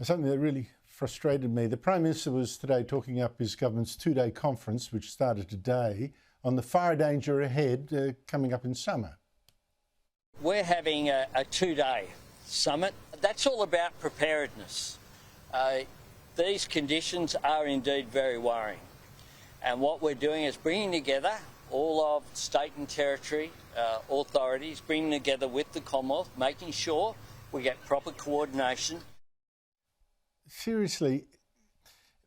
Something that really frustrated me. The Prime Minister was today talking up his government's two-day conference, which started today, on the fire danger ahead coming up in summer. We're having a two-day summit. That's all about preparedness. These conditions are indeed very worrying. And what we're doing is bringing together all of state and territory authorities, bringing together with the Commonwealth, making sure we get proper coordination. Seriously,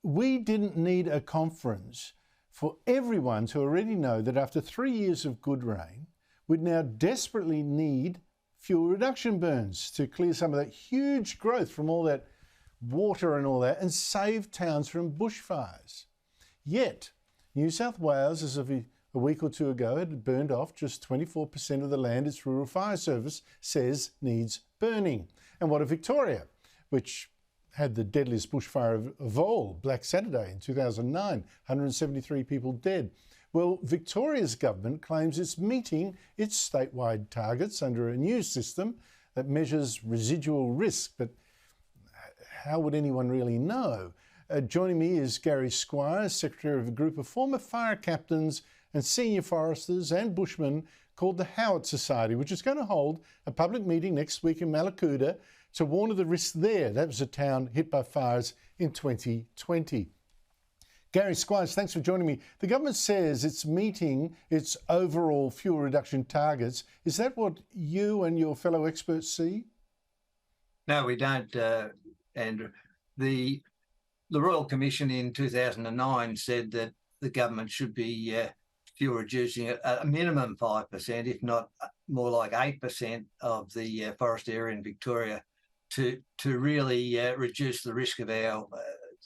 we didn't need a conference for everyone to already know that after 3 years of good rain, we'd now desperately need fuel reduction burns to clear some of that huge growth from all that water and all that and save towns from bushfires. Yet, New South Wales, as of a week or two ago, had burned off just 24% of the land its rural fire service says needs burning. And what of Victoria, which had the deadliest bushfire of all, Black Saturday in 2009, 173 people dead. Well, Victoria's government claims it's meeting its statewide targets under a new system that measures residual risk, but how would anyone really know? Joining me is Gary Squire, secretary of a group of former fire captains and senior foresters and bushmen called the Howitt Society, which is going to hold a public meeting next week in Mallacoota to warn of the risks there. That was a town hit by fires in 2020. Gary Squires, thanks for joining me. The government says it's meeting its overall fuel reduction targets. Is that what you and your fellow experts see? No, we don't, Andrew. The Royal Commission in 2009 said that the government should be fuel reducing at a minimum 5%, if not more like 8% of the forest area in Victoria to really reduce the risk of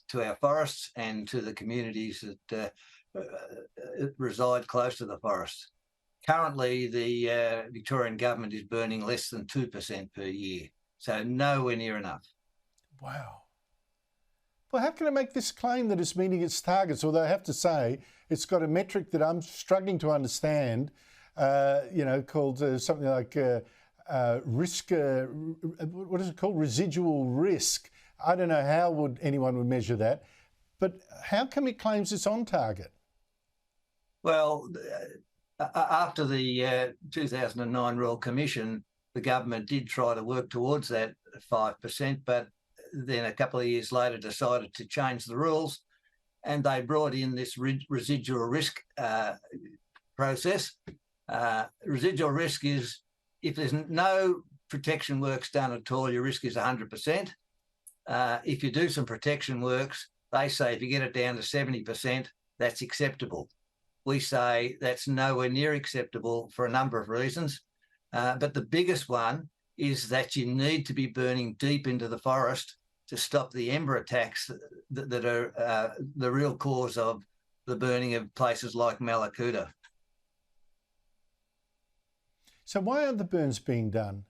to our forests and to the communities that reside close to the forests. Currently, the Victorian government is burning less than 2% per year, so nowhere near enough. Wow. Well, how can it make this claim that it's meeting its targets? Although I have to say, it's got a metric that I'm struggling to understand, called something like risk, what is it called? Residual risk. I don't know how anyone would measure that, but how come it claims it's on target? Well, after the 2009 Royal Commission, the government did try to work towards that 5%, but then a couple of years later decided to change the rules, and they brought in this residual risk process. Residual risk is if there's no protection works done at all, your risk is 100%. If you do some protection works, they say if you get it down to 70%, that's acceptable. We say that's nowhere near acceptable for a number of reasons, but the biggest one is that you need to be burning deep into the forest to stop the ember attacks that are the real cause of the burning of places like Mallacoota. So why aren't the burns being done?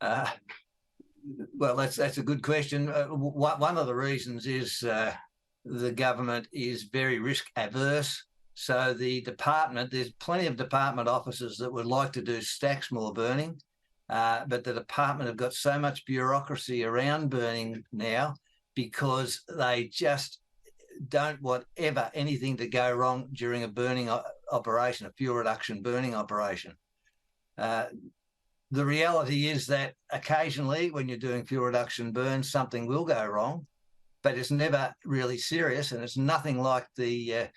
Well, that's a good question. One of the reasons is the government is very risk averse. So the department, there's plenty of department officers that would like to do stacks more burning, but the department have got so much bureaucracy around burning now because they just don't want ever anything to go wrong during a burning operation, a fuel reduction burning operation. The reality is that occasionally when you're doing fuel reduction burns, something will go wrong, but it's never really serious, and it's nothing like the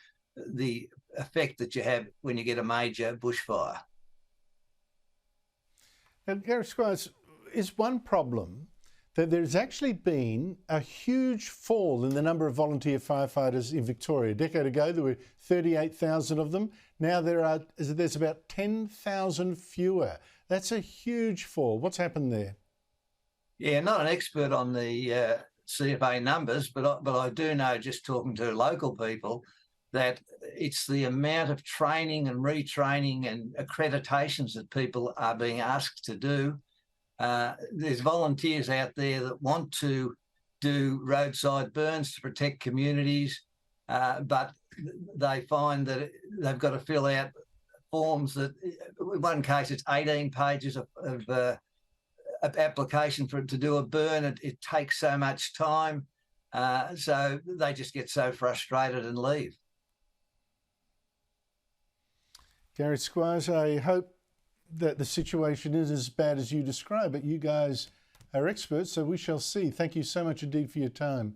effect that you have when you get a major bushfire. And Gary Squires, is one problem that there's actually been a huge fall in the number of volunteer firefighters in Victoria. A decade ago, there were 38,000 of them. Now there's about 10,000 fewer. That's a huge fall. What's happened there? Yeah, not an expert on the CFA numbers, but I do know, just talking to local people, that it's the amount of training and retraining and accreditations that people are being asked to do. There's volunteers out there that want to do roadside burns to protect communities, but they find that they've got to fill out forms that, in one case, it's 18 pages of application for it to do a burn. It takes so much time. So they just get so frustrated and leave. Gary Squires, I hope that the situation is as bad as you describe it. You guys are experts, so we shall see. Thank you so much indeed for your time.